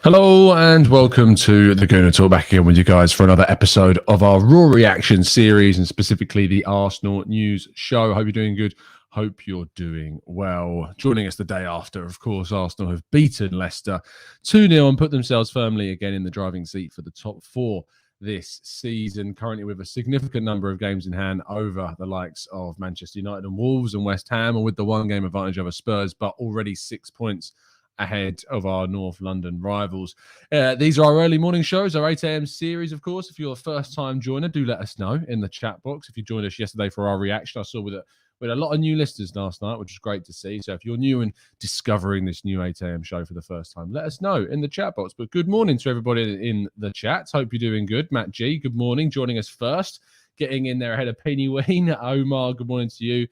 Hello and welcome to the Gooner Talk, back again with you guys for another episode of our Raw Reaction series, and specifically the Arsenal News Show. Hope you're doing good. Hope you're doing well. Joining us the day after, of course, Arsenal have beaten Leicester 2-0 and put themselves firmly again in the driving seat for the top four this season, currently with a significant number of games in hand over the likes of Manchester United and Wolves and West Ham, and with the one game advantage over Spurs, but already 6 points ahead of our North London rivals. These are our early morning shows, our 8 a.m. series, of course. If you're a first-time joiner, do let us know in the chat box. If you joined us yesterday for our reaction, I saw with a lot of new listeners last night, which is great to see. So if you're new and discovering this new 8 a.m. show for the first time, let us know in the chat box. But good morning to everybody in the chat. Hope you're doing good. Matt G, good morning. Joining us first, getting in there ahead of Penny Wayne. Omar, good morning to you.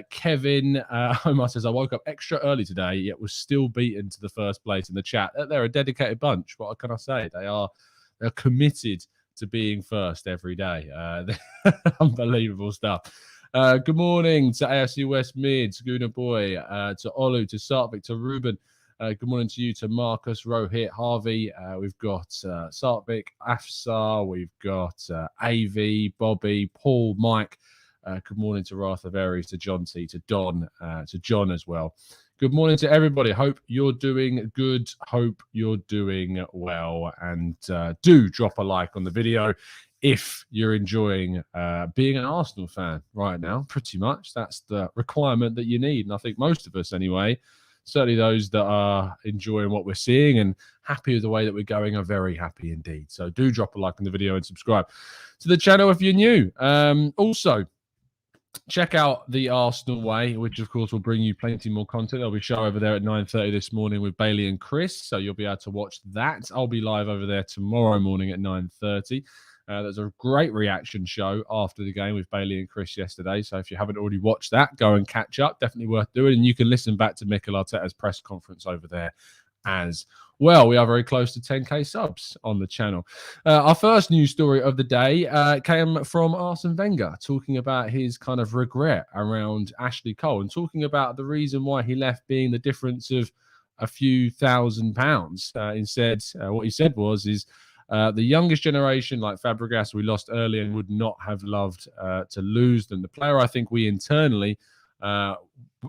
Kevin, Omar says, I woke up extra early today, yet was still beaten to the first place in the chat. They're a dedicated bunch. What can I say? They're committed to being first every day. Unbelievable stuff. Good morning to AFC West Mids, Gooner Boy, to Olu, to Sartvik, to Ruben. Good morning to you, to Marcus, Rohit, Harvey. We've got Sartvik, Afsar, we've got AV, Bobby, Paul, Mike. Good morning to Ratha Veries, to John T, to Don, to John as well. Good morning to everybody. Hope you're doing good. Hope you're doing well. And do drop a like on the video if you're enjoying being an Arsenal fan right now. Pretty much that's the requirement that you need. And I think most of us anyway, certainly those that are enjoying what we're seeing and happy with the way that we're going, are very happy indeed. So do drop a like on the video and subscribe to the channel if you're new. Also, check out the Arsenal Way, which of course will bring you plenty more content. There'll be a show over there at 9:30 this morning with Bailey and Chris, so you'll be able to watch that. I'll be live over there tomorrow morning at 9:30. There's a great reaction show after the game with Bailey and Chris yesterday, so if you haven't already watched that, go and catch up. Definitely worth doing, and you can listen back to Mikel Arteta's press conference over there as well. We are very close to 10k subs on the channel. Our first news story of the day came from Arsene Wenger, talking about his kind of regret around Ashley Cole and talking about the reason why he left being the difference of a few £1,000s. Instead, what he said was, the youngest generation, like Fabregas, we lost early and would not have loved to lose them. The player I think we internally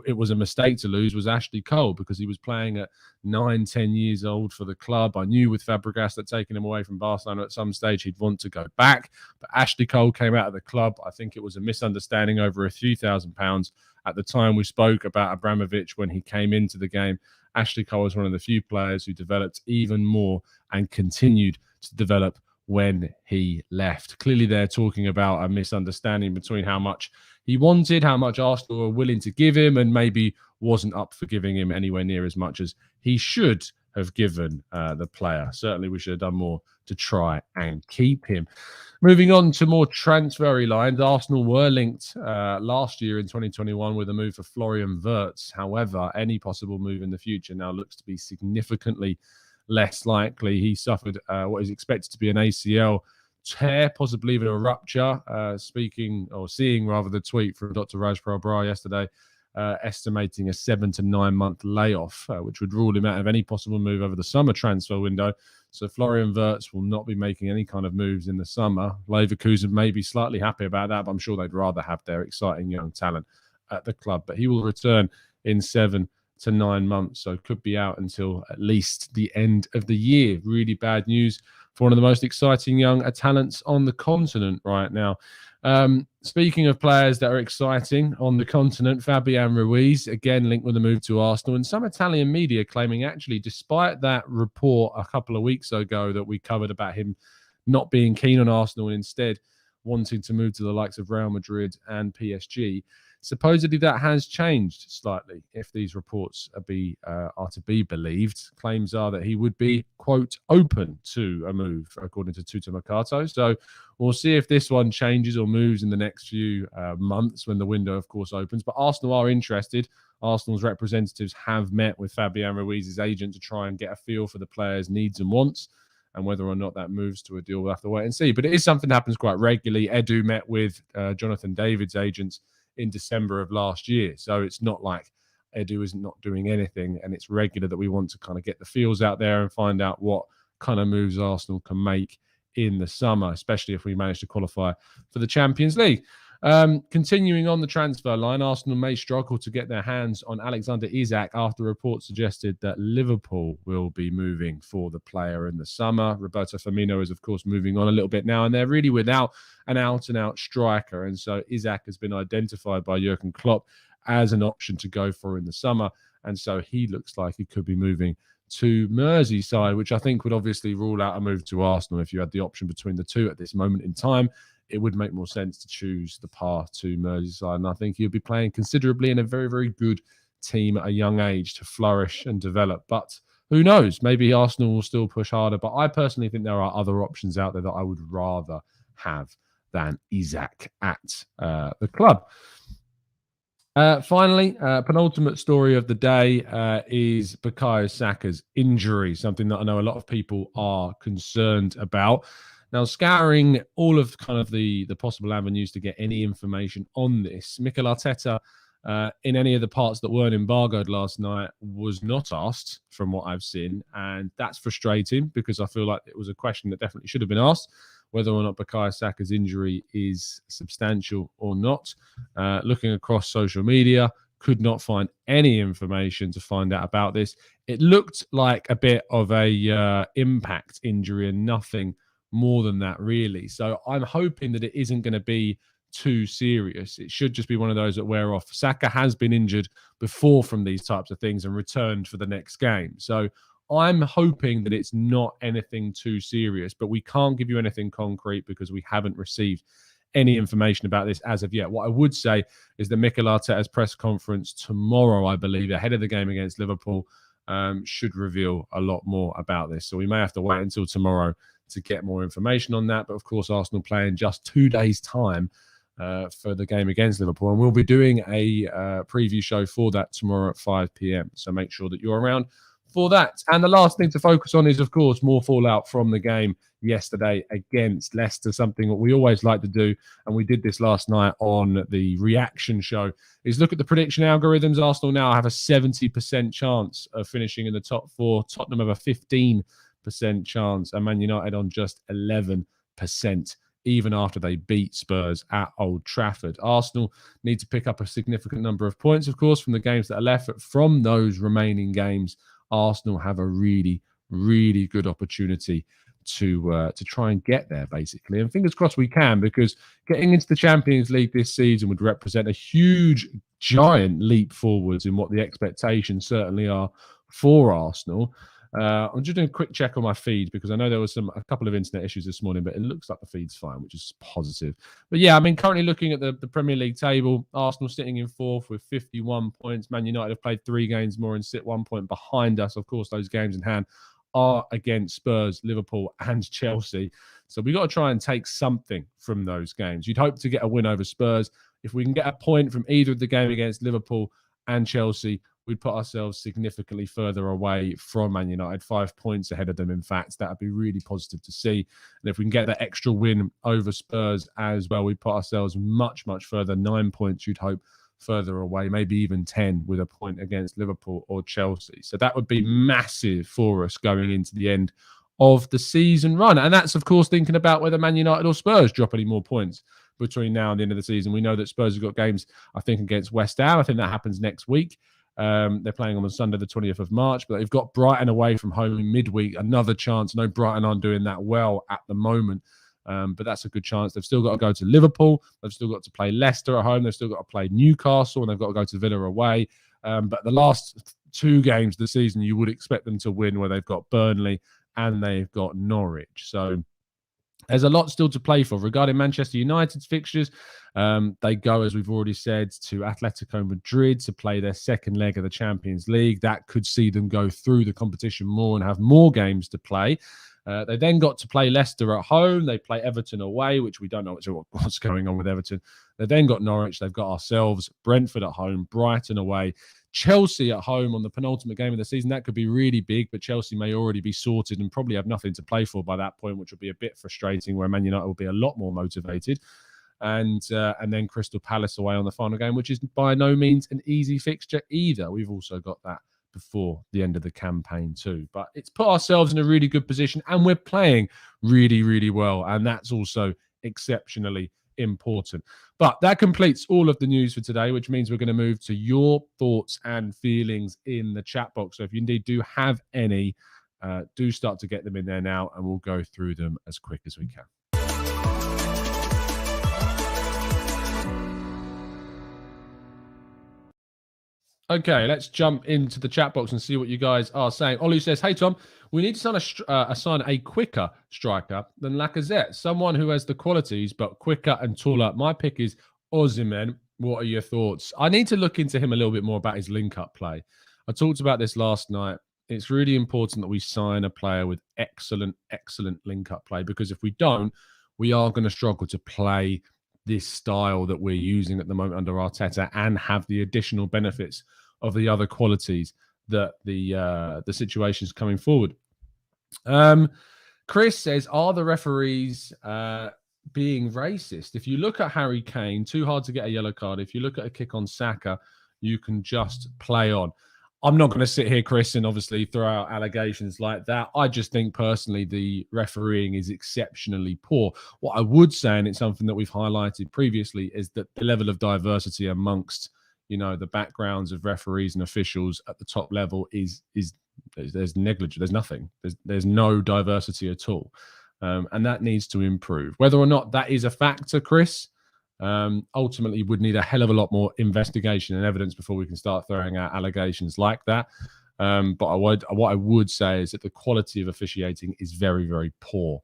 it was a mistake to lose was Ashley Cole, because he was playing at 9-10 years old for the club. I knew with Fabregas that taking him away from Barcelona at some stage he'd want to go back, but Ashley Cole came out of the club. I think it was a misunderstanding over a few £1,000s. At the time we spoke about Abramovich when he came into the game, Ashley Cole was one of the few players who developed even more and continued to develop when he left. Clearly they're talking about a misunderstanding between how much he wanted, how much Arsenal were willing to give him, and maybe wasn't up for giving him anywhere near as much as he should have given the player. Certainly we should have done more to try and keep him. Moving on to more transfer lines, Arsenal were linked last year in 2021 with a move for Florian Wirtz. However, any possible move in the future now looks to be significantly less likely. He suffered what is expected to be an ACL tear, possibly even a rupture. Seeing the tweet from Dr. Raj Prabra yesterday, estimating a 7 to 9 month layoff, which would rule him out of any possible move over the summer transfer window. So Florian Wirtz will not be making any kind of moves in the summer. Leverkusen may be slightly happy about that, but I'm sure they'd rather have their exciting young talent at the club. But he will return in 7 to 9 months, so could be out until at least the end of the year. Really bad news for one of the most exciting young talents on the continent right now. Speaking of players that are exciting on the continent, Fabian Ruiz, again linked with a move to Arsenal, and some Italian media claiming, actually, despite that report a couple of weeks ago that we covered about him not being keen on Arsenal and instead wanting to move to the likes of Real Madrid and PSG, supposedly that has changed slightly if these reports are to be believed. Claims are that he would be, quote, open to a move, according to Tuta Mercato. So we'll see if this one changes or moves in the next few months when the window, of course, opens. But Arsenal are interested. Arsenal's representatives have met with Fabian Ruiz's agent to try and get a feel for the player's needs and wants. And whether or not that moves to a deal, we'll have to wait and see. But it is something that happens quite regularly. Edu met with Jonathan David's agents in December of last year. So it's not like Edu is not doing anything, and it's regular that we want to kind of get the feels out there and find out what kind of moves Arsenal can make in the summer, especially if we manage to qualify for the Champions League. Continuing on the transfer line, Arsenal may struggle to get their hands on Alexander Isak after reports suggested that Liverpool will be moving for the player in the summer. Roberto Firmino is, of course, moving on a little bit now, and they're really without an out-and-out striker. And so Isak has been identified by Jurgen Klopp as an option to go for in the summer. And so he looks like he could be moving to Merseyside, which I think would obviously rule out a move to Arsenal. If you had the option between the two at this moment in time, it would make more sense to choose the path to Merseyside. And I think he'll be playing considerably in a very, very good team at a young age to flourish and develop. But who knows? Maybe Arsenal will still push harder. But I personally think there are other options out there that I would rather have than Isak at the club. Finally, penultimate story of the day is Bukayo Saka's injury, something that I know a lot of people are concerned about. Now, scouring all of kind of the possible avenues to get any information on this, Mikel Arteta, in any of the parts that weren't embargoed last night, was not asked from what I've seen. And that's frustrating because I feel like it was a question that definitely should have been asked, whether or not Bukayo Saka's injury is substantial or not. Looking across social media, could not find any information to find out about this. It looked like a bit of a impact injury and nothing more than that, really. So I'm hoping that it isn't going to be too serious. It should just be one of those that wear off. Saka has been injured before from these types of things and returned for the next game. So I'm hoping that it's not anything too serious, but we can't give you anything concrete because we haven't received any information about this as of yet. What I would say is that Mikel Arteta's press conference tomorrow, I believe, ahead of the game against Liverpool, should reveal a lot more about this. So we may have to wait until tomorrow to get more information on that. But of course, Arsenal play in just 2 days' time for the game against Liverpool. And we'll be doing a preview show for that tomorrow at 5 p.m. So make sure that you're around for that. And the last thing to focus on is, of course, more fallout from the game yesterday against Leicester, something that we always like to do. And we did this last night on the reaction show, is look at the prediction algorithms. Arsenal now have a 70% chance of finishing in the top 4. Tottenham have a 15% chance, and Man United on just 11%, even after they beat Spurs at Old Trafford. Arsenal need to pick up a significant number of points, of course, from the games that are left. But from those remaining games, Arsenal have a really, really good opportunity to try and get there, basically. And fingers crossed we can, because getting into the Champions League this season would represent a huge, giant leap forwards in what the expectations certainly are for Arsenal. I'm just doing a quick check on my feed because I know there was a couple of internet issues this morning, but it looks like the feed's fine, which is positive. But yeah, I mean, currently looking at the Premier League table, Arsenal sitting in 4th with 51 points. Man United have played 3 games more and sit 1 point behind us. Of course, those games in hand are against Spurs, Liverpool, and Chelsea. So we've got to try and take something from those games. You'd hope to get a win over Spurs. If we can get a point from either of the game against Liverpool and Chelsea, we'd put ourselves significantly further away from Man United, 5 points ahead of them. In fact, that would be really positive to see. And if we can get that extra win over Spurs as well, we'd put ourselves much, much further, 9 points, you'd hope, further away, maybe even 10 with a point against Liverpool or Chelsea. So that would be massive for us going into the end of the season run. And that's, of course, thinking about whether Man United or Spurs drop any more points between now and the end of the season. We know that Spurs have got games, I think, against West Ham. I think that happens next week. They're playing on Sunday, the 20th of March, but they've got Brighton away from home in midweek. Another chance. I know Brighton aren't doing that well at the moment, but that's a good chance. They've still got to go to Liverpool. They've still got to play Leicester at home. They've still got to play Newcastle, and they've got to go to Villa away. But the last 2 games of the season, you would expect them to win, where they've got Burnley and they've got Norwich. So there's a lot still to play for. Regarding Manchester United's fixtures, they go, as we've already said, to Atletico Madrid to play their second leg of the Champions League. That could see them go through the competition more and have more games to play. They then got to play Leicester at home. They play Everton away, which we don't know what's going on with Everton. They then got Norwich. They've got ourselves, Brentford at home, Brighton away, Chelsea at home on the penultimate game of the season. That could be really big, but Chelsea may already be sorted and probably have nothing to play for by that point, which will be a bit frustrating, where Man United will be a lot more motivated. and then Crystal Palace away on the final game, which is by no means an easy fixture either. We've also got that before the end of the campaign too. But it's put ourselves in a really good position, and we're playing really, really well. And that's also exceptionally important. But that completes all of the news for today, which means we're going to move to your thoughts and feelings in the chat box. So if you indeed do have any, do start to get them in there now, and we'll go through them as quick as we can. Okay, let's jump into the chat box and see what you guys are saying. Olu says, hey, Tom, we need to sign a quicker striker than Lacazette, someone who has the qualities but quicker and taller. My pick is Osimhen. What are your thoughts? I need to look into him a little bit more about his link-up play. I talked about this last night. It's really important that we sign a player with excellent link-up play, because if we don't, we are going to struggle to play this style that we're using at the moment under Arteta and have the additional benefits of the other qualities that the situations coming forward. Chris says, are the referees being racist? If you look at Harry Kane, too hard to get a yellow card. If you look at a kick on Saka, you can just play on. I'm not going to sit here, Chris, and obviously throw out allegations like that. I just think personally the refereeing is exceptionally poor. What I would say, and it's something that we've highlighted previously, is that the level of diversity amongst, the backgrounds of referees and officials at the top level is there's negligible. There's nothing. There's no diversity at all, and that needs to improve. Whether or not that is a factor, Chris, ultimately would need a hell of a lot more investigation and evidence before we can start throwing out allegations like that. But what I would say is that the quality of officiating is very, very poor.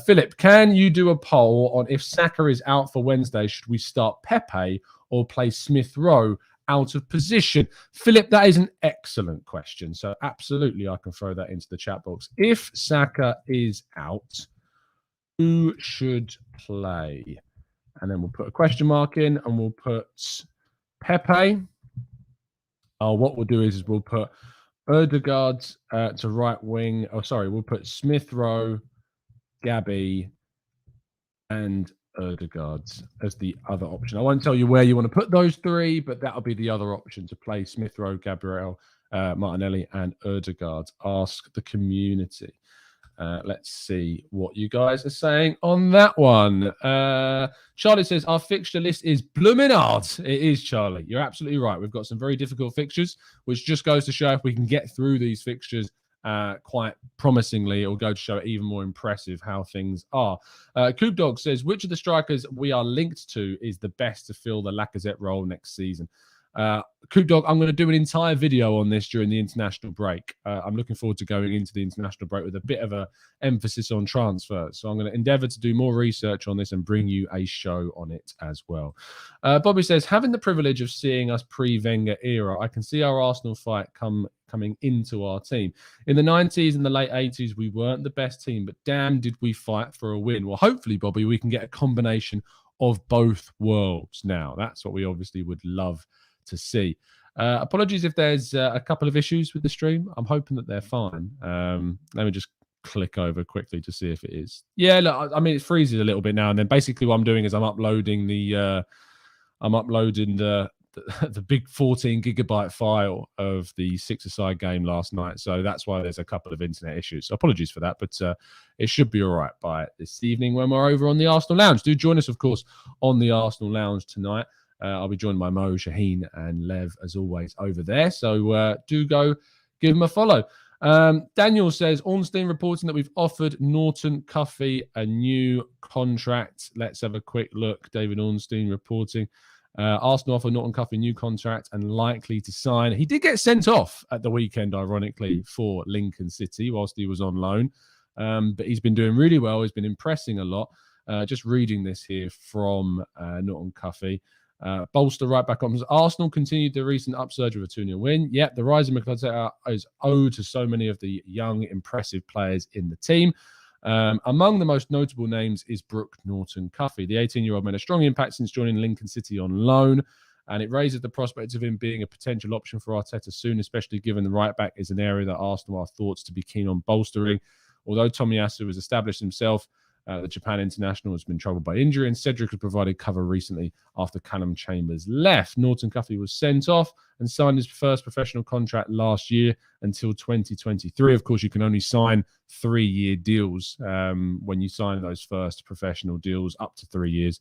Philip, can you do a poll on if Saka is out for Wednesday, should we start Pepe or play Smith Rowe out of position? Philip, that is an excellent question. So absolutely, I can throw that into the chat box. If Saka is out, who should play? And then we'll put a question mark in, and we'll put Pepe. What we'll do is we'll put Ødegaard to right wing. We'll put Smith Rowe, Gabby, and Ødegaard as the other option. I won't tell you where you want to put those three, but that'll be the other option, to play Smith Rowe, Gabriel, Martinelli, and Ødegaard. Ask the community. Let's see what you guys are saying on that one. Charlie says, our fixture list is blooming hard. It is, Charlie. You're absolutely right. We've got some very difficult fixtures, which just goes to show if we can get through these fixtures quite promisingly, it will go to show even more impressive how things are. Coop Dog says, which of the strikers we are linked to is the best to fill the Lacazette role next season? Coop Dog, I'm going to do an entire video on this during the international break. I'm looking forward to going into the international break with a bit of a emphasis on transfers. So I'm going to endeavour to do more research on this and bring you a show on it as well. Bobby says, having the privilege of seeing us pre-Wenger era, I can see our Arsenal fight coming into our team. In the 90s and the late 80s, we weren't the best team, but damn, did we fight for a win. Well, hopefully, Bobby, we can get a combination of both worlds now. That's what we obviously would love to see. Apologies if there's a couple of issues with the stream. I'm hoping that they're fine. Let me just click over quickly to see if it is. Yeah, look, I mean, it freezes a little bit now and then. Basically, what I'm doing is I'm uploading the big 14 gigabyte file of the six-a-side game last night. So that's why there's a couple of internet issues. So apologies for that, but it should be all right by this evening when we're over on the Arsenal Lounge. Do join us, of course, on the Arsenal Lounge tonight. I'll be joined by Mo, Shaheen, and Lev, as always, over there. So do go give them a follow. Daniel says, Ornstein reporting that we've offered Norton Cuffy a new contract. Let's have a quick look. David Ornstein reporting. Arsenal offer Norton Cuffy a new contract and likely to sign. He did get sent off at the weekend, ironically, for Lincoln City whilst he was on loan. But he's been doing really well. He's been impressing a lot. Just reading this here from Norton Cuffy. Bolster right back on. Arsenal continued the recent upsurge with a 2-0 win. Yet the rise of Arteta is owed to so many of the young, impressive players in the team. Among the most notable names is Brooke Norton-Cuffy. The 18-year-old made a strong impact since joining Lincoln City on loan, and it raises the prospect of him being a potential option for Arteta soon, especially given the right back is an area that Arsenal are thought to be keen on bolstering. Although Tomiyasu has established himself The Japan international has been troubled by injury, and Cedric has provided cover recently after Callum Chambers left. Norton Cuffy was sent off and signed his first professional contract last year until 2023. Of course, you can only sign 3-year deals when you sign those first professional deals up to 3 years.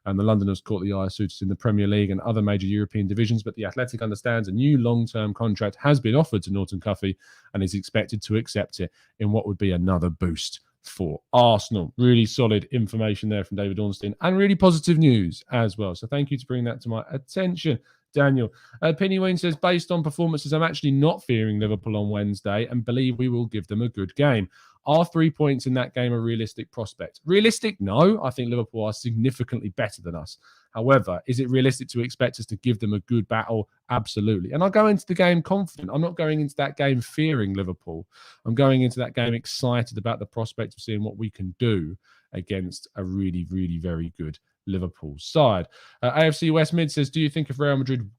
And the Londoners caught the eye of suitors in the Premier League and other major European divisions, but the Athletic understands a new long-term contract has been offered to Norton Cuffy and is expected to accept it in what would be another boost for Arsenal. Really solid information there from David Ornstein and really positive news as well. So thank you to bring that to my attention, Daniel. Penny Wayne says, based on performances, I'm actually not fearing Liverpool on Wednesday and believe we will give them a good game. Are 3 points in that game a realistic prospect? Realistic? No. I think Liverpool are significantly better than us. However, is it realistic to expect us to give them a good battle? Absolutely. And I go into the game confident. I'm not going into that game fearing Liverpool. I'm going into that game excited about the prospect of seeing what we can do against a really, really very good Liverpool side. AFC West Mid says, do you think if Real Madrid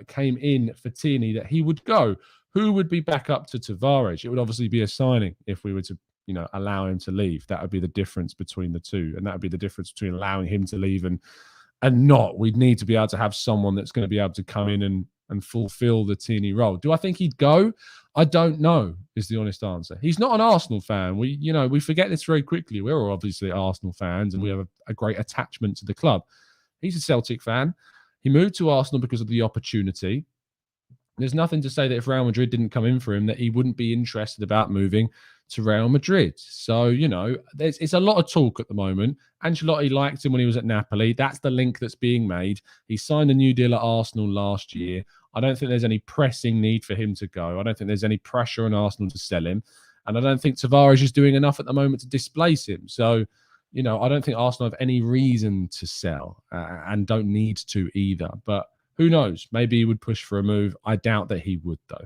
came in for Tierney that he would go? Who would be back up to Tavares? It would obviously be a signing if we were to allow him to leave. That would be the difference between the two. And that would be the difference between allowing him to leave and not. We'd need to be able to have someone that's going to be able to come in and fulfill the Tierney role. Do I think he'd go? I don't know, is the honest answer. He's not an Arsenal fan. We forget this very quickly. We're all obviously Arsenal fans and we have a great attachment to the club. He's a Celtic fan. He moved to Arsenal because of the opportunity. There's nothing to say that if Real Madrid didn't come in for him, that he wouldn't be interested about moving to Real Madrid. So, it's a lot of talk at the moment. Ancelotti liked him when he was at Napoli. That's the link that's being made. He signed a new deal at Arsenal last year. I don't think there's any pressing need for him to go. I don't think there's any pressure on Arsenal to sell him. And I don't think Tavares is doing enough at the moment to displace him. So, I don't think Arsenal have any reason to sell and don't need to either. But who knows? Maybe he would push for a move. I doubt that he would, though.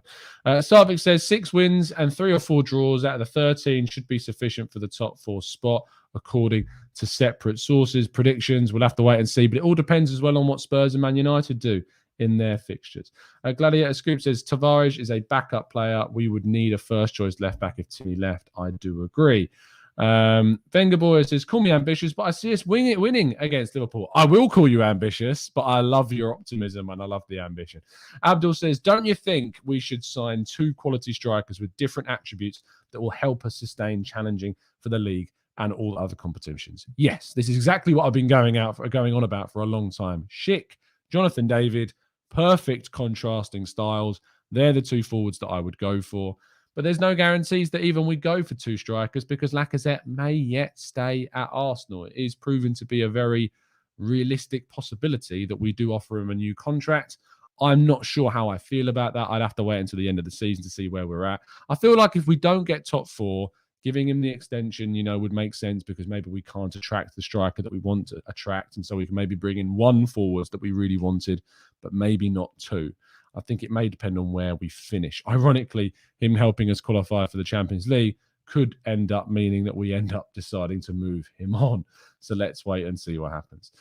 Sarvik says 6 wins and 3 or 4 draws out of the 13 should be sufficient for the top 4 spot, according to separate sources. Predictions, we'll have to wait and see. But it all depends as well on what Spurs and Man United do in their fixtures. Gladiator Scoop says Tavares is a backup player. We would need a first-choice left-back if Tierney left. I do agree. Wenger Boy says, call me ambitious, but I see us winning against Liverpool. I will call you ambitious, but I love your optimism and I love the ambition. Abdul says, don't you think we should sign 2 quality strikers with different attributes that will help us sustain challenging for the league and all other competitions? Yes, this is exactly what I've been going on about for a long time. Schick, Jonathan David, perfect contrasting styles. They're the 2 forwards that I would go for. But there's no guarantees that even we go for 2 strikers because Lacazette may yet stay at Arsenal. It is proven to be a very realistic possibility that we do offer him a new contract. I'm not sure how I feel about that. I'd have to wait until the end of the season to see where we're at. I feel like if we don't get top 4, giving him the extension, would make sense because maybe we can't attract the striker that we want to attract. And so we can maybe bring in 1 forward that we really wanted, but maybe not 2. I think it may depend on where we finish. Ironically, him helping us qualify for the Champions League could end up meaning that we end up deciding to move him on. So let's wait and see what happens.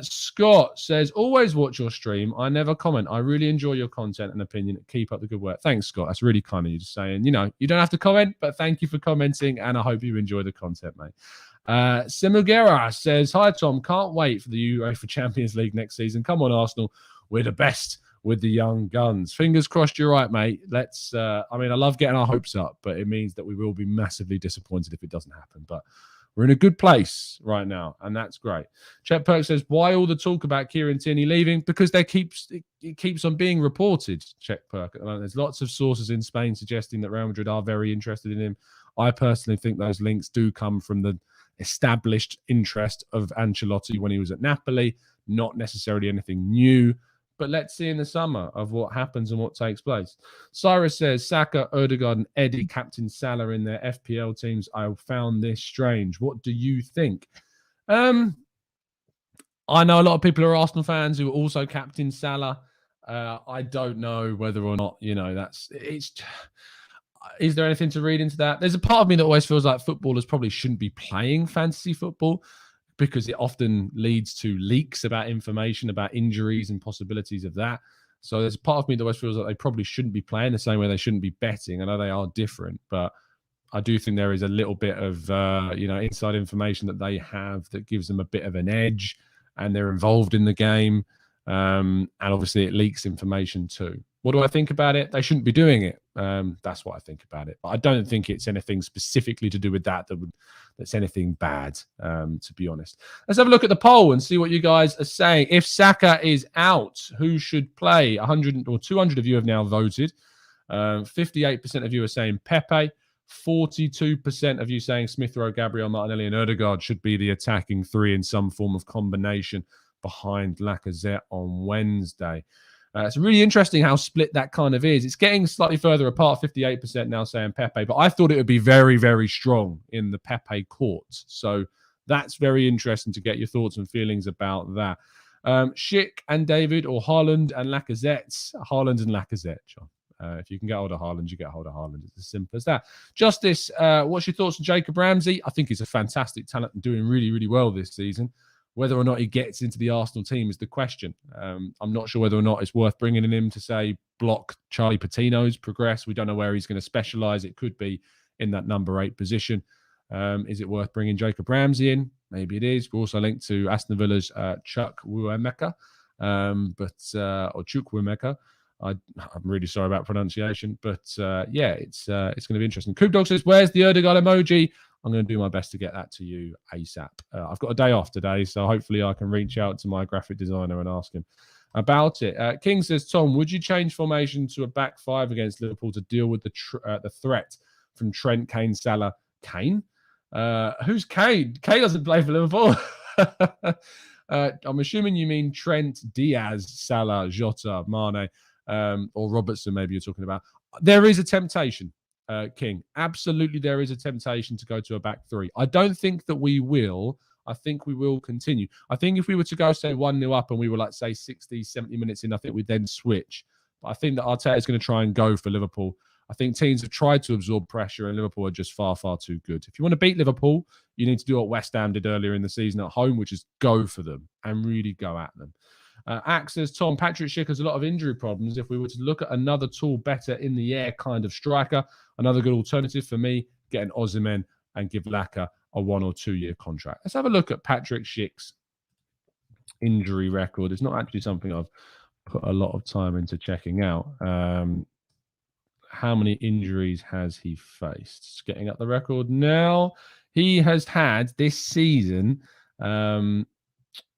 Scott says, always watch your stream. I never comment. I really enjoy your content and opinion. Keep up the good work. Thanks, Scott. That's really kind of you to saying, you don't have to comment, but thank you for commenting. And I hope you enjoy the content, mate. Simugera says, hi, Tom. Can't wait for the UEFA Champions League next season. Come on, Arsenal. We're the best with the young guns. Fingers crossed you're right, mate. I love getting our hopes up, but it means that we will be massively disappointed if it doesn't happen. But we're in a good place right now, and that's great. Chet Perk says, why all the talk about Kieran Tierney leaving? Because it keeps on being reported, Chet Perk. At the moment. There's lots of sources in Spain suggesting that Real Madrid are very interested in him. I personally think those links do come from the established interest of Ancelotti when he was at Napoli, not necessarily anything new. But let's see in the summer of what happens and what takes place. Cyrus says, Saka, Odegaard, and Eddie captain Salah in their FPL teams. I found this strange. What do you think? I know a lot of people are Arsenal fans who are also captain Salah. I don't know whether or not, is there anything to read into that? There's a part of me that always feels like footballers probably shouldn't be playing fantasy football, because it often leads to leaks about information about injuries and possibilities of that. So there's a part of me that always feels like they probably shouldn't be playing the same way they shouldn't be betting. I know they are different, but I do think there is a little bit of inside information that they have that gives them a bit of an edge, and they're involved in the game. And obviously it leaks information too. What do I think about it? They shouldn't be doing it. That's what I think about it. But I don't think it's anything specifically to do with that's anything bad, to be honest. Let's have a look at the poll and see what you guys are saying. If Saka is out, who should play? 100 or 200 of you have now voted. 58% of you are saying Pepe. 42% of you saying Smith Rowe, Gabriel Martinelli, and Ødegaard should be the attacking three in some form of combination behind Lacazette on Wednesday. It's really interesting how split that kind of is. It's getting slightly further apart, 58% now saying Pepe, but I thought it would be very, very strong in the Pepe court. So that's very interesting to get your thoughts and feelings about that. Schick and David, or Haaland and Lacazette. Haaland and Lacazette, John. If you can get hold of Haaland, you get hold of Haaland. It's as simple as that. Justice, what's your thoughts on Jacob Ramsey? I think he's a fantastic talent and doing really, really well this season. Whether or not he gets into the Arsenal team is the question. I'm not sure whether or not it's worth bringing in him to, say, block Charlie Patino's progress. We don't know where he's going to specialise. It could be in that number 8 position. Is it worth bringing Jacob Ramsey in? Maybe it is. We're also linked to Aston Villa's Chukwuemeka, or Chukwuemeka. I'm really sorry about pronunciation, but it's going to be interesting. Coop Dog says, "Where's the Ødegaard emoji?" I'm going to do my best to get that to you ASAP. I've got a day off today, so hopefully I can reach out to my graphic designer and ask him about it. King says, "Tom, would you change formation to a back 5 against Liverpool to deal with the threat from Trent, Kane, Salah?" Kane? Who's Kane? Kane doesn't play for Liverpool. I'm assuming you mean Trent, Diaz, Salah, Jota, Mane, or Robertson, maybe you're talking about. There is a temptation, King. Absolutely, there is a temptation to go to a back 3. I don't think that we will. I think we will continue. I think if we were to go, say, 1-0 up and we were, like, say, 60, 70 minutes in, I think we'd then switch. But I think that Arteta is going to try and go for Liverpool. I think teams have tried to absorb pressure, and Liverpool are just far, far too good. If you want to beat Liverpool, you need to do what West Ham did earlier in the season at home, which is go for them and really go at them. Axe says, "Tom, Patrick Schick has a lot of injury problems. If we were to look at another tall, better in the air kind of striker, another good alternative for me, get an Osimhen and give Laka a 1 or 2 year contract." Let's have a look at Patrick Schick's injury record. It's not actually something I've put a lot of time into checking out. How many injuries has he faced? Just getting up the record now. He has had this season,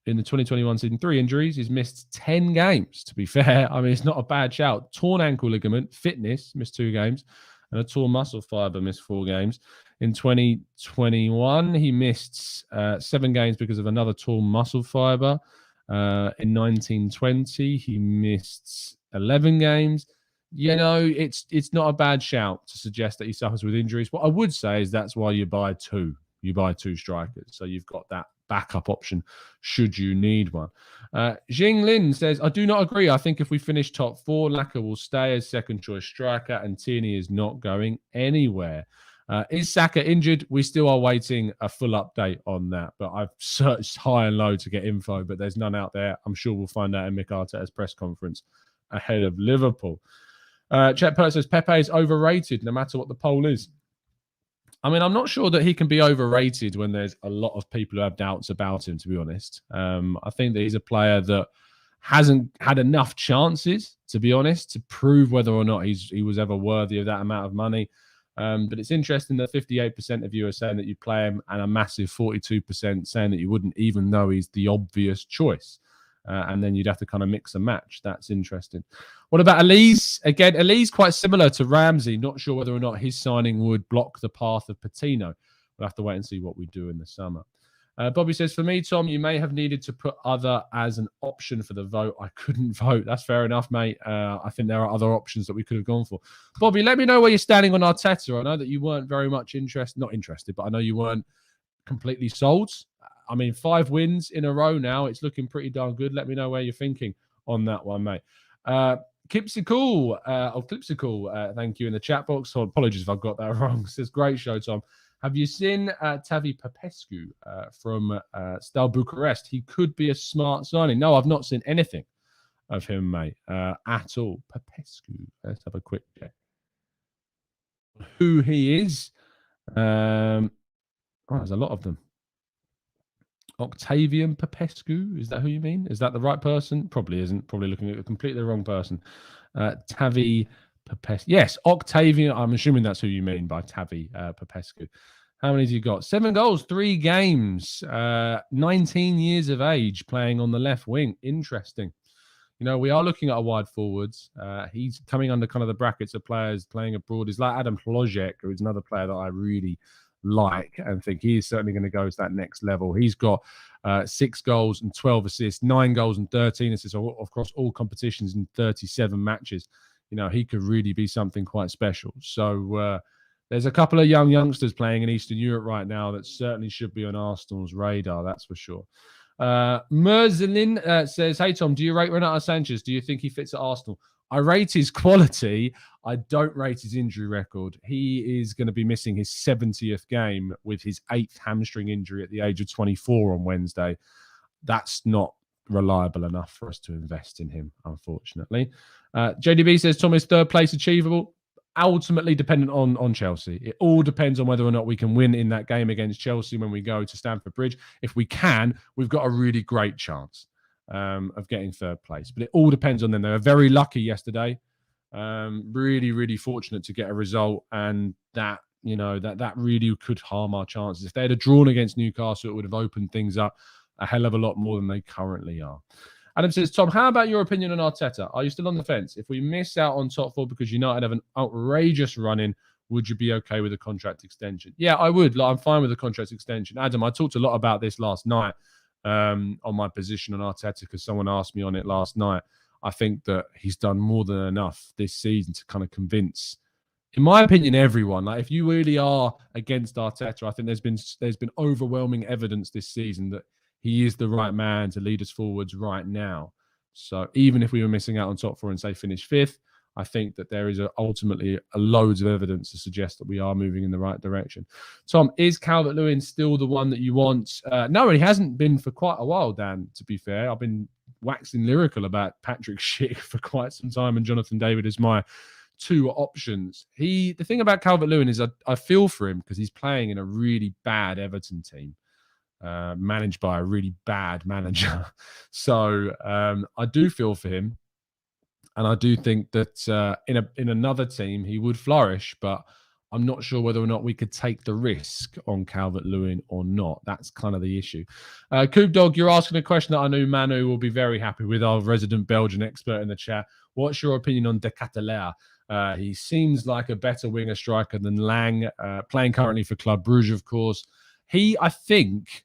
in the 2021 season, 3 injuries. He's missed 10 games, to be fair. I mean, it's not a bad shout. Torn ankle ligament, fitness, missed 2 games, and a torn muscle fiber, missed 4 games. In 2021, he missed 7 games because of another torn muscle fiber. In 1920, he missed 11 games. You know, it's not a bad shout to suggest that he suffers with injuries. What I would say is that's why you buy 2. You buy 2 strikers. So you've got that backup option should you need one. Jing Lin says, "I do not agree. I think if we finish top 4, Laka will stay as second choice striker and Tierney is not going anywhere." Is Saka injured? We still are waiting a full update on that, but I've searched high and low to get info, but there's none out there. I'm sure we'll find out in Mick Arteta's press conference ahead of Liverpool. Chet Pert says, "Pepe is overrated no matter what the poll is." I mean, I'm not sure that he can be overrated when there's a lot of people who have doubts about him, to be honest. I think that he's a player that hasn't had enough chances, to be honest, to prove whether or not he was ever worthy of that amount of money. But it's interesting that 58% of you are saying that you play him and a massive 42% saying that you wouldn't, even though he's the obvious choice. And then you'd have to kind of mix and match. That's interesting. What about Elise? Again, Elise quite similar to Ramsey. Not sure whether or not his signing would block the path of Patino. We'll have to wait and see what we do in the summer. Bobby says, "For me, Tom, you may have needed to put other as an option for the vote. I couldn't vote." That's fair enough, mate. I think there are other options that we could have gone for. Bobby, let me know where you're standing on Arteta. I know that you weren't very much not interested, but I know you weren't completely sold. I mean, 5 wins in a row now. It's looking pretty darn good. Let me know where you're thinking on that one, mate. Kipsicool, thank you in the chat box. So apologies if I've got that wrong. It says, "Great show, Tom. Have you seen Tavi Popescu from Steaua Bucharest? He could be a smart signing." No, I've not seen anything of him, mate, at all. Popescu. Let's have a quick check. Who he is. There's a lot of them. Octavian Popescu, is that who you mean? Is that the right person? Probably isn't. Probably looking at the completely wrong person. Tavi Popescu. Yes, Octavian. I'm assuming that's who you mean by Tavi Popescu. How many have you got? 7 goals, 3 games. 19 years of age, playing on the left wing. Interesting. You know, we are looking at a wide forwards. He's coming under kind of the brackets of players playing abroad. He's like Adam Plojek, who is another player that I really like and think he is certainly going to go to that next level. He's got 6 goals and 12 assists, 9 goals and 13 assists across all competitions in 37 matches. You know, he could really be something quite special. So there's a couple of youngsters playing in Eastern Europe right now that certainly should be on Arsenal's radar, that's for sure. Merzlin says, hey, Tom, do you rate Renato Sanchez? Do you think he fits at Arsenal? I rate his quality. I don't rate his injury record. He is going to be missing his 70th game with his 8th hamstring injury at the age of 24 on Wednesday. That's not reliable enough for us to invest in him, unfortunately. JDB says, Tom, is 3rd place achievable? Ultimately dependent on Chelsea. It all depends on whether or not we can win in that game against Chelsea when we go to Stamford Bridge. If we can, we've got a really great chance of getting 3rd place. But it all depends on them. They were very lucky yesterday. Really, really fortunate to get a result, and that, you know, that really could harm our chances. If they had drawn against Newcastle, it would have opened things up a hell of a lot more than they currently are. Adam says, Tom, how about your opinion on Arteta? Are you still on the fence? If we miss out on top 4 because United have an outrageous run-in, would you be okay with a contract extension? Yeah, I would. Like, I'm fine with a contract extension. Adam, I talked a lot about this last night on my position on Arteta because someone asked me on it last night. I think that he's done more than enough this season to kind of convince, in my opinion, everyone. Like, if you really are against Arteta, I think there's been overwhelming evidence this season that he is the right man to lead us forwards right now. So even if we were missing out on top 4 and say finish 5th, I think that there is ultimately loads of evidence to suggest that we are moving in the right direction. Tom, is Calvert-Lewin still the one that you want? No, he hasn't been for quite a while, Dan, to be fair. I've been waxing lyrical about Patrick Schick for quite some time, and Jonathan David is my 2 options. The thing about Calvert-Lewin is I feel for him because he's playing in a really bad Everton team. Managed by a really bad manager. So I do feel for him. And I do think that in another team, he would flourish. But I'm not sure whether or not we could take the risk on Calvert-Lewin or not. That's kind of the issue. Coop Dog, you're asking a question that I know Manu will be very happy with, our resident Belgian expert in the chat. What's your opinion on De Ketelaere? He seems like a better winger striker than Lang, playing currently for Club Brugge, of course. He, I think,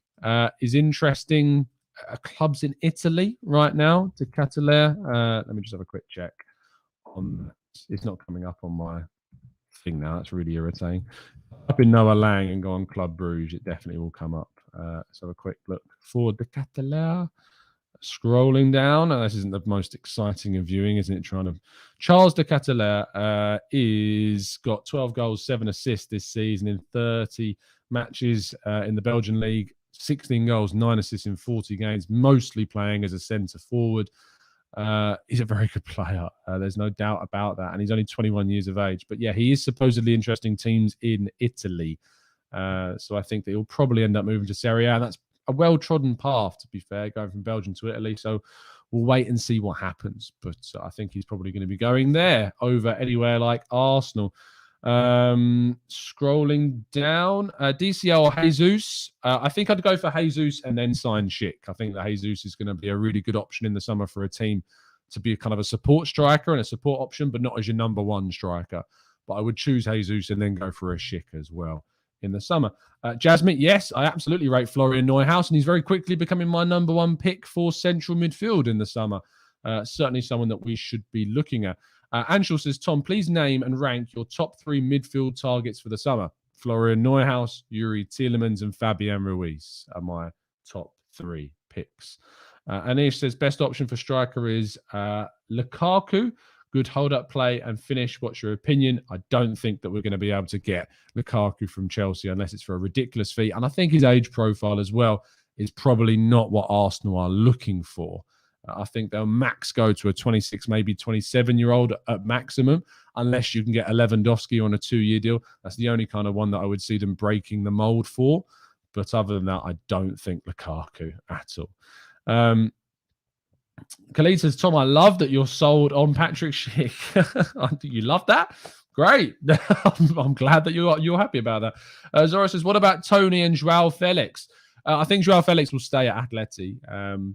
is interesting clubs in Italy right now. De Ketelaere. Let me just have a quick check. It's not coming up on my thing now. That's really irritating. Type in Noah Lang and go on Club Brugge. It definitely will come up. So a quick look for De Ketelaere. Scrolling down. This isn't the most exciting of viewing, isn't it? Charles De Ketelaere is got 12 goals, 7 assists this season in 30 matches in the Belgian league. 16 goals, 9 assists in 40 games, mostly playing as a centre forward. He's a very good player. There's no doubt about that. And he's only 21 years of age. But yeah, he is supposedly interesting teams in Italy. So I think that he'll probably end up moving to Serie A. And that's a well-trodden path, to be fair, going from Belgium to Italy. So we'll wait and see what happens. But I think he's probably going to be going there over anywhere like Arsenal. Scrolling down, DCL or Jesus. I think I'd go for Jesus and then sign Schick. I think that Jesus is going to be a really good option in the summer for a team to be kind of a support striker and a support option, but not as your number 1 striker. But I would choose Jesus and then go for a Schick as well in the summer. Jasmine, yes, I absolutely rate Florian Neuhaus, and he's very quickly becoming my number 1 pick for central midfield in the summer. Certainly someone that we should be looking at. Anshul says, Tom, please name and rank your top 3 midfield targets for the summer. Florian Neuhaus, Yuri Tielemans, and Fabian Ruiz are my top 3 picks. Anish says, best option for striker is Lukaku. Good hold-up play and finish. What's your opinion? I don't think that we're going to be able to get Lukaku from Chelsea unless it's for a ridiculous fee. And I think his age profile as well is probably not what Arsenal are looking for. I think they'll max go to a 26, maybe 27-year-old at maximum, unless you can get a Lewandowski on a 2-year deal. That's the only kind of one that I would see them breaking the mold for. But other than that, I don't think Lukaku at all. Khalid says, Tom, I love that you're sold on Patrick Schick. You love that? Great. I'm glad that you're happy about that. Zora says, what about Tony and Joao Felix? I think Joao Felix will stay at Atleti.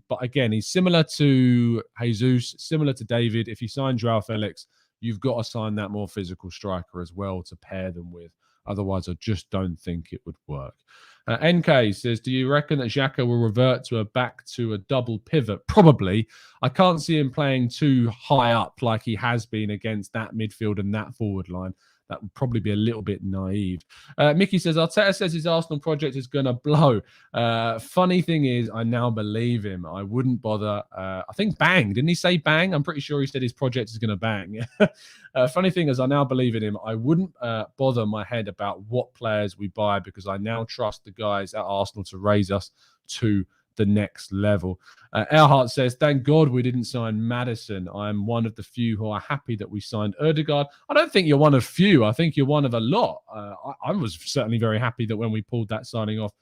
But again, he's similar to Jesus, similar to David. If you sign Joao Felix, you've got to sign that more physical striker as well to pair them with. Otherwise, I just don't think it would work. NK says, do you reckon that Xhaka will revert back to a double pivot? Probably. I can't see him playing too high up like he has been against that midfield and that forward line. That would probably be a little bit naive. Mickey says, Arteta says his Arsenal project is going to blow. Funny thing is, I now believe him. I wouldn't bother. I think bang. Didn't he say bang? I'm pretty sure he said his project is going to bang. Funny thing is, I now believe in him. I wouldn't bother my head about what players we buy because I now trust the guys at Arsenal to raise us to the next level. Earhart says, thank God we didn't sign Maddison. I'm one of the few who are happy that we signed Ødegaard. I don't think you're one of few. I think you're one of a lot. I was certainly very happy that when we pulled that signing off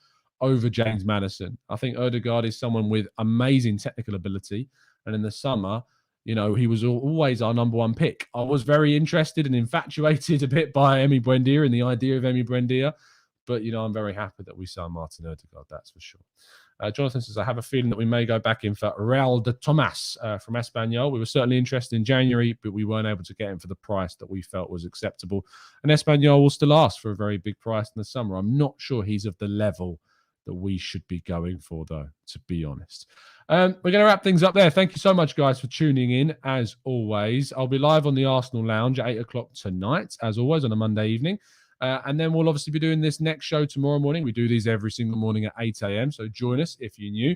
over James Maddison. I think Ødegaard is someone with amazing technical ability. And in the summer, you know, he was always our number one pick. I was very interested and infatuated a bit by Emi Buendia and the idea of Emi Buendia. But, you know, I'm very happy that we signed Martin Ødegaard, that's for sure. Jonathan says, I have a feeling that we may go back in for Real de Tomas from Espanyol. We were certainly interested in January, but we weren't able to get him for the price that we felt was acceptable. And Espanyol will still ask for a very big price in the summer. I'm not sure he's of the level that we should be going for, though, to be honest. We're going to wrap things up there. Thank you so much, guys, for tuning in, as always. I'll be live on the Arsenal Lounge at 8 o'clock tonight, as always, on a Monday evening. And then we'll obviously be doing this next show tomorrow morning. We do these every single morning at 8 a.m. So join us if you're new.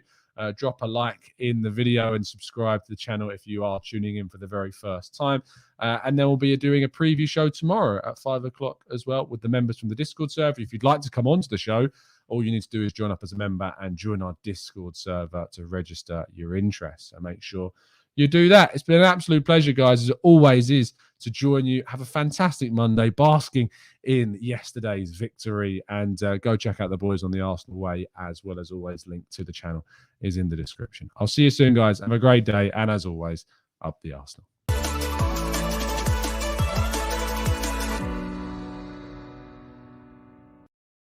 Drop a like in the video and subscribe to the channel if you are tuning in for the very first time. And then we'll be doing a preview show tomorrow at 5 o'clock as well with the members from the Discord server. If you'd like to come onto the show, all you need to do is join up as a member and join our Discord server to register your interest. So make sure you do that. It's been an absolute pleasure, guys, as it always is, to join you. Have a fantastic Monday, basking in yesterday's victory, and go check out the boys on the Arsenal Way, as well as always, link to the channel is in the description. I'll see you soon, guys. Have a great day, and as always, up the Arsenal.